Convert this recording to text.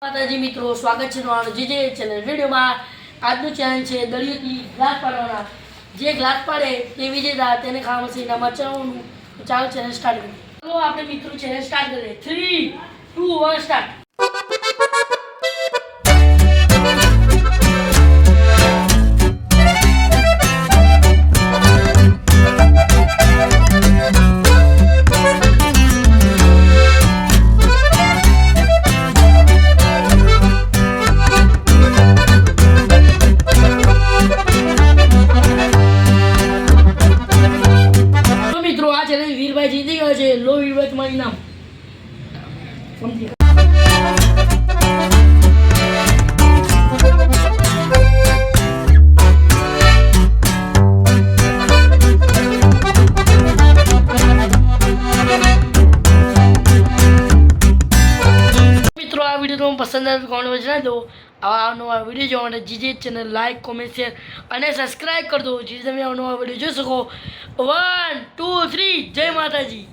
માતાજી મિત્રો, સ્વાગત છે તમારું જીજે ચેનલ વિડીયોમાં। આજનું ચેનલ છે દળિયોથી ગ્લાસ પાડવાના। જે ગ્લાસ પાડે તે વિજેતા, તેને ખાવા મશીન મચાવવાનું। ચાલો ચેનલ સ્ટાર્ટ કરીએ। તો આપણે મિત્રો ચેનલ સ્ટાર્ટ કરીએ। 3, 2, 1 સ્ટાર્ટ। વીરભાઈ જીતી ગયો છે। લો વીરભાઈ, તમારું નામ મિત્રો, આ વિડીયો તમને પસંદ આવે તો કોમેન્ટ જણાવી દો। આવા નવા વિડીયો જોવા માટે GJ channel like, comment, share અને સબસ્ક્રાઈબ કરી દો, જેથી તમે આવા નવા વિડીયો જોઈ શકો। 1, 2, 3 જય માતાજી।